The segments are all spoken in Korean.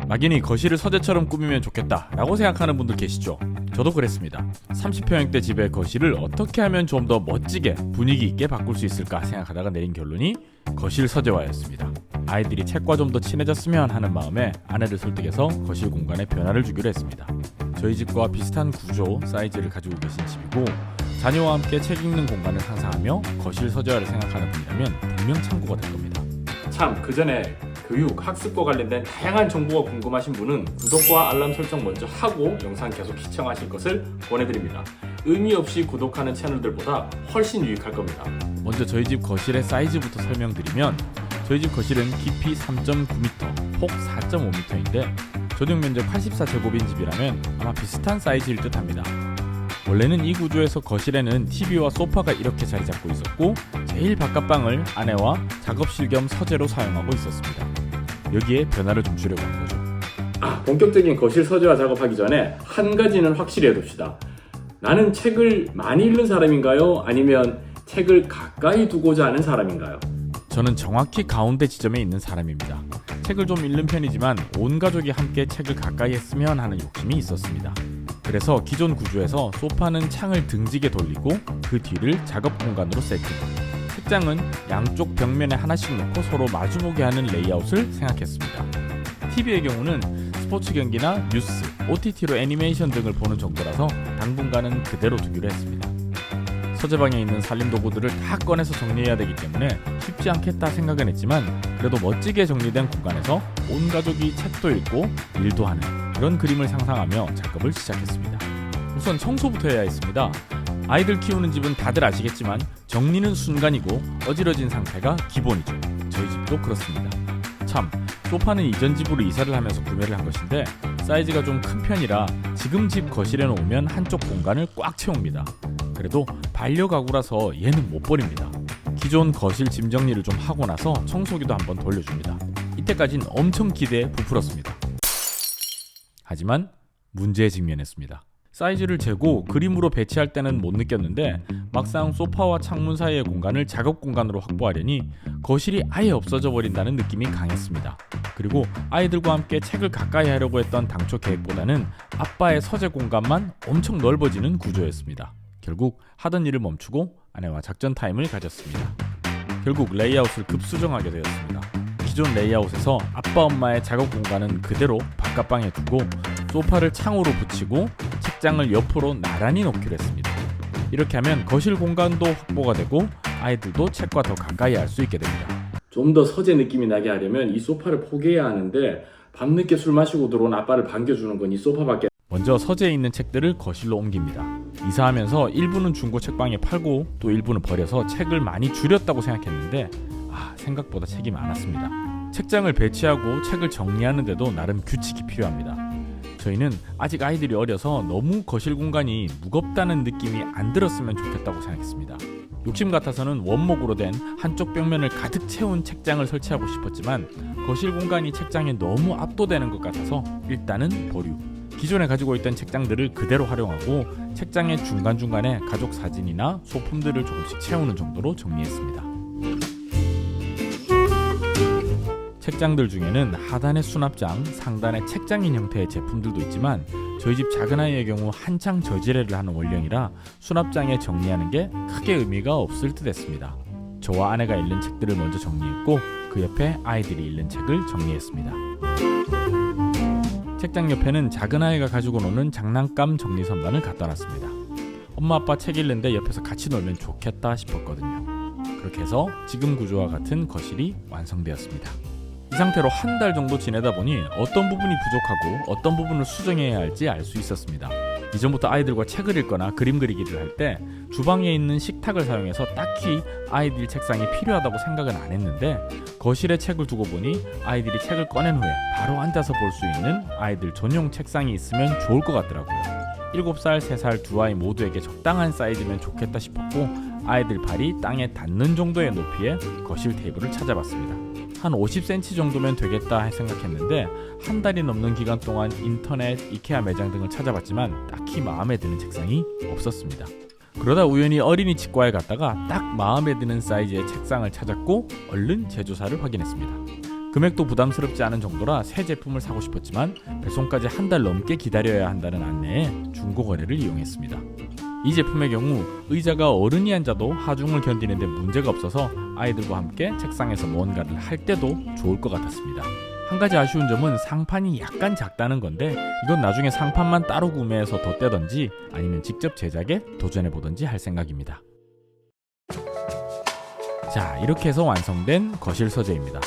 막연히 거실을 서재처럼 꾸미면 좋겠다 라고 생각하는 분들 계시죠? 저도 그랬습니다. 30평형대 집의 거실을 어떻게 하면 좀 더 멋지게 분위기 있게 바꿀 수 있을까 생각하다가 내린 결론이 거실 서재화였습니다. 아이들이 책과 좀 더 친해졌으면 하는 마음에 아내를 설득해서 거실 공간에 변화를 주기로 했습니다. 저희 집과 비슷한 구조, 사이즈를 가지고 계신 집이고 자녀와 함께 책 읽는 공간을 상상하며 거실 서재화를 생각하는 분이라면 분명 참고가 될 겁니다. 참, 그 전에 교육, 학습과 관련된 다양한 정보가 궁금하신 분은 구독과 알람 설정 먼저 하고 영상 계속 시청하실 것을 권해드립니다. 의미 없이 구독하는 채널들보다 훨씬 유익할 겁니다. 먼저 저희 집 거실의 사이즈부터 설명드리면 저희 집 거실은 깊이 3.9m, 폭 4.5m인데 전용 면적 84제곱인 집이라면 아마 비슷한 사이즈일 듯 합니다. 원래는 이 구조에서 거실에는 TV와 소파가 이렇게 자리 잡고 있었고 제일 바깥방을 아내와 작업실 겸 서재로 사용하고 있었습니다. 여기에 변화를 좀 주려고 한 거죠. 본격적인 거실 서재화 작업하기 전에 한 가지는 확실히 해둡시다. 나는 책을 많이 읽는 사람인가요? 아니면 책을 가까이 두고자 하는 사람인가요? 저는 정확히 가운데 지점에 있는 사람입니다. 책을 좀 읽는 편이지만 온 가족이 함께 책을 가까이 했으면 하는 욕심이 있었습니다. 그래서 기존 구조에서 소파는 창을 등지게 돌리고 그 뒤를 작업 공간으로 세팅, 책장은 양쪽 벽면에 하나씩 놓고 서로 마주보게 하는 레이아웃을 생각했습니다. TV의 경우는 스포츠 경기나 뉴스, OTT로 애니메이션 등을 보는 정도라서 당분간은 그대로 두기로 했습니다. 서재방에 있는 살림 도구들을 다 꺼내서 정리해야 되기 때문에 쉽지 않겠다 생각은 했지만 그래도 멋지게 정리된 공간에서 온 가족이 책도 읽고 일도 하는 그런 그림을 상상하며 작업을 시작했습니다. 우선 청소부터 해야 했습니다. 아이들 키우는 집은 다들 아시겠지만 정리는 순간이고 어지러진 상태가 기본이죠. 저희 집도 그렇습니다. 참, 소파는 이전 집으로 이사를 하면서 구매를 한 것인데 사이즈가 좀 큰 편이라 지금 집 거실에 놓으면 한쪽 공간을 꽉 채웁니다. 그래도 반려가구라서 얘는 못 버립니다. 기존 거실 짐 정리를 좀 하고 나서 청소기도 한번 돌려줍니다. 이때까진 엄청 기대에 부풀었습니다. 하지만 문제에 직면했습니다. 사이즈를 재고 그림으로 배치할 때는 못 느꼈는데 막상 소파와 창문 사이의 공간을 작업 공간으로 확보하려니 거실이 아예 없어져 버린다는 느낌이 강했습니다. 그리고 아이들과 함께 책을 가까이 하려고 했던 당초 계획보다는 아빠의 서재 공간만 엄청 넓어지는 구조였습니다. 결국 하던 일을 멈추고 아내와 작전 타임을 가졌습니다. 결국 레이아웃을 급수정하게 되었습니다. 기존 레이아웃에서 아빠 엄마의 작업 공간은 그대로 바깥방에 두고 소파를 창으로 붙이고 책장을 옆으로 나란히 놓기로 했습니다. 이렇게 하면 거실 공간도 확보가 되고 아이들도 책과 더 가까이 할 수 있게 됩니다. 좀 더 서재 느낌이 나게 하려면 이 소파를 포기해야 하는데 밤늦게 술 마시고 들어온 아빠를 반겨주는 건 이 소파밖에. 먼저 서재에 있는 책들을 거실로 옮깁니다. 이사하면서 일부는 중고 책방에 팔고 또 일부는 버려서 책을 많이 줄였다고 생각했는데 생각보다 책이 많았습니다. 책장을 배치하고 책을 정리하는데도 나름 규칙이 필요합니다. 저희는 아직 아이들이 어려서 너무 거실 공간이 무겁다는 느낌이 안 들었으면 좋겠다고 생각했습니다. 욕심 같아서는 원목으로 된 한쪽 벽면을 가득 채운 책장을 설치하고 싶었지만 거실 공간이 책장에 너무 압도되는 것 같아서 일단은 보류. 기존에 가지고 있던 책장들을 그대로 활용하고 책장의 중간중간에 가족 사진이나 소품들을 조금씩 채우는 정도로 정리했습니다. 책장들 중에는 하단에 수납장, 상단에 책장인 형태의 제품들도 있지만 저희 집 작은아이의 경우 한창 저지레를 하는 원령이라 수납장에 정리하는 게 크게 의미가 없을 듯 했습니다. 저와 아내가 읽는 책들을 먼저 정리했고 그 옆에 아이들이 읽는 책을 정리했습니다. 책장 옆에는 작은아이가 가지고 노는 장난감 정리 선반을 갖다 놨습니다. 엄마 아빠 책 읽는데 옆에서 같이 놀면 좋겠다 싶었거든요. 그렇게 해서 지금 구조와 같은 거실이 완성되었습니다. 이 상태로 한 달 정도 지내다 보니 어떤 부분이 부족하고 어떤 부분을 수정해야 할지 알 수 있었습니다. 이전부터 아이들과 책을 읽거나 그림 그리기를 할 때 주방에 있는 식탁을 사용해서 딱히 아이들 책상이 필요하다고 생각은 안 했는데 거실에 책을 두고 보니 아이들이 책을 꺼낸 후에 바로 앉아서 볼 수 있는 아이들 전용 책상이 있으면 좋을 것 같더라고요. 7살, 3살 두 아이 모두에게 적당한 사이즈면 좋겠다 싶었고 아이들 발이 땅에 닿는 정도의 높이의 거실 테이블을 찾아봤습니다. 한 50cm 정도면 되겠다 생각했는데 한 달이 넘는 기간 동안 인터넷, 이케아 매장 등을 찾아봤지만 딱히 마음에 드는 책상이 없었습니다. 그러다 우연히 어린이 치과에 갔다가 딱 마음에 드는 사이즈의 책상을 찾았고 얼른 제조사를 확인했습니다. 금액도 부담스럽지 않은 정도라 새 제품을 사고 싶었지만 배송까지 한 달 넘게 기다려야 한다는 안내에 중고거래를 이용했습니다. 이 제품의 경우 의자가 어른이 앉아도 하중을 견디는 데 문제가 없어서 아이들과 함께 책상에서 뭔가를 할 때도 좋을 것 같았습니다. 한 가지 아쉬운 점은 상판이 약간 작다는 건데 이건 나중에 상판만 따로 구매해서 덧대던지 아니면 직접 제작에 도전해보던지 할 생각입니다. 자, 이렇게 해서 완성된 거실 서재입니다.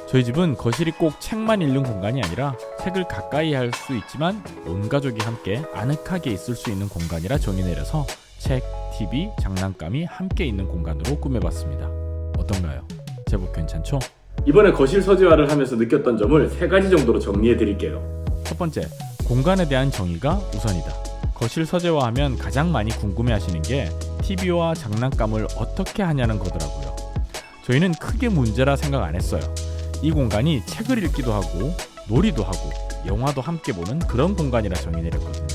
저희 집은 거실이 꼭 책만 읽는 공간이 아니라 책을 가까이 할 수 있지만 온 가족이 함께 아늑하게 있을 수 있는 공간이라 정의 내려서 책, TV, 장난감이 함께 있는 공간으로 꾸며봤습니다. 어떤가요? 제법 괜찮죠? 이번에 거실 서재화를 하면서 느꼈던 점을 3가지 정도로 정리해 드릴게요. 첫 번째, 공간에 대한 정의가 우선이다. 거실 서재화하면 가장 많이 궁금해 하시는 게 TV와 장난감을 어떻게 하냐는 거더라고요. 저희는 크게 문제라 생각 안 했어요. 이 공간이 책을 읽기도 하고 놀이도 하고 영화도 함께 보는 그런 공간이라 정의 내렸거든요.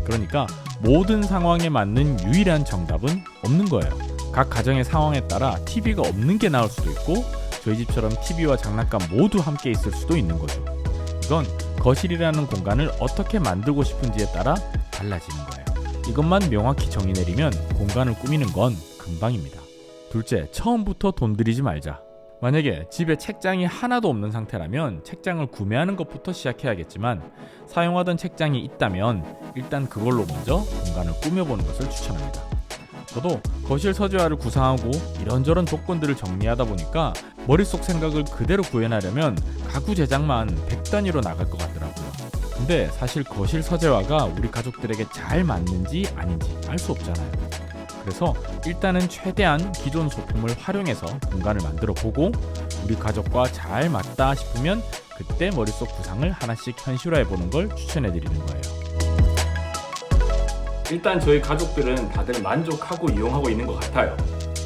그러니까 모든 상황에 맞는 유일한 정답은 없는 거예요. 각 가정의 상황에 따라 TV가 없는 게 나을 수도 있고 저희 집처럼 TV와 장난감 모두 함께 있을 수도 있는 거죠. 이건 거실이라는 공간을 어떻게 만들고 싶은지에 따라 달라지는 거예요. 이것만 명확히 정의 내리면 공간을 꾸미는 건 금방입니다. 둘째, 처음부터 돈 들이지 말자. 만약에 집에 책장이 하나도 없는 상태라면 책장을 구매하는 것부터 시작해야겠지만 사용하던 책장이 있다면 일단 그걸로 먼저 공간을 꾸며보는 것을 추천합니다. 저도 거실 서재화를 구상하고 이런저런 조건들을 정리하다 보니까 머릿속 생각을 그대로 구현하려면 가구 제작만 100단위로 나갈 것 같더라고요. 근데 사실 거실 서재화가 우리 가족들에게 잘 맞는지 아닌지 알 수 없잖아요. 그래서 일단은 최대한 기존 소품을 활용해서 공간을 만들어 보고 우리 가족과 잘 맞다 싶으면 그때 머릿속 구상을 하나씩 현실화해 보는 걸 추천해 드리는 거예요. 일단 저희 가족들은 다들 만족하고 이용하고 있는 것 같아요.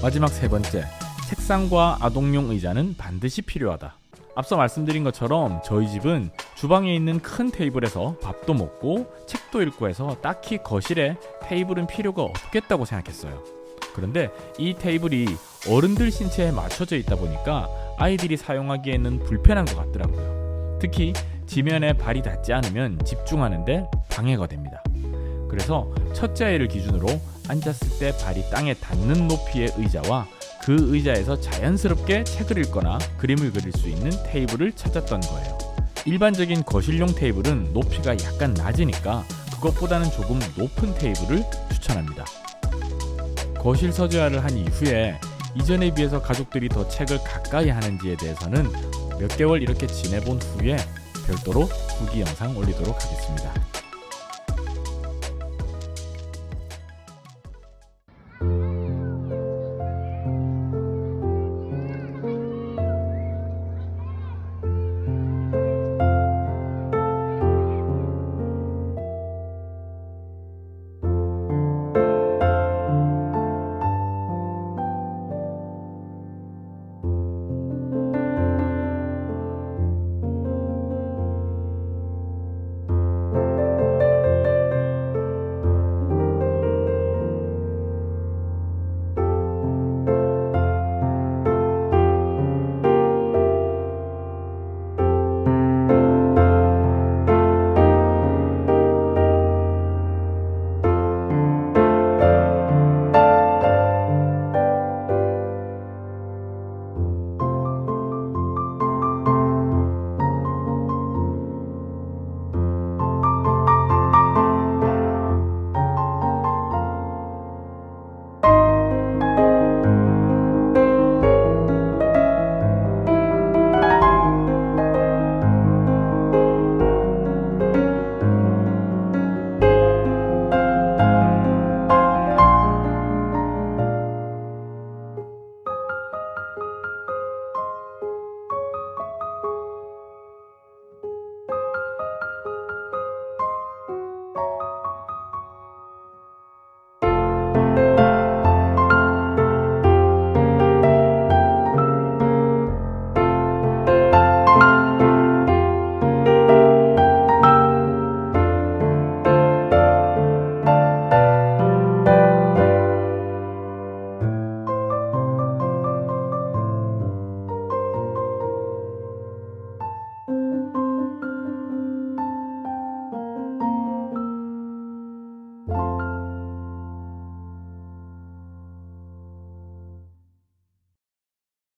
마지막 3번째, 책상과 아동용 의자는 반드시 필요하다. 앞서 말씀드린 것처럼 저희 집은 주방에 있는 큰 테이블에서 밥도 먹고 책도 읽고 해서 딱히 거실에 테이블은 필요가 없겠다고 생각했어요. 그런데 이 테이블이 어른들 신체에 맞춰져 있다 보니까 아이들이 사용하기에는 불편한 것 같더라고요. 특히 지면에 발이 닿지 않으면 집중하는데 방해가 됩니다. 그래서 첫째 아이를 기준으로 앉았을 때 발이 땅에 닿는 높이의 의자와 그 의자에서 자연스럽게 책을 읽거나 그림을 그릴 수 있는 테이블을 찾았던 거예요. 일반적인 거실용 테이블은 높이가 약간 낮으니까 그것보다는 조금 높은 테이블을 추천합니다. 거실 서재화를 한 이후에 이전에 비해서 가족들이 더 책을 가까이 하는지에 대해서는 몇 개월 이렇게 지내본 후에 별도로 후기 영상 올리도록 하겠습니다.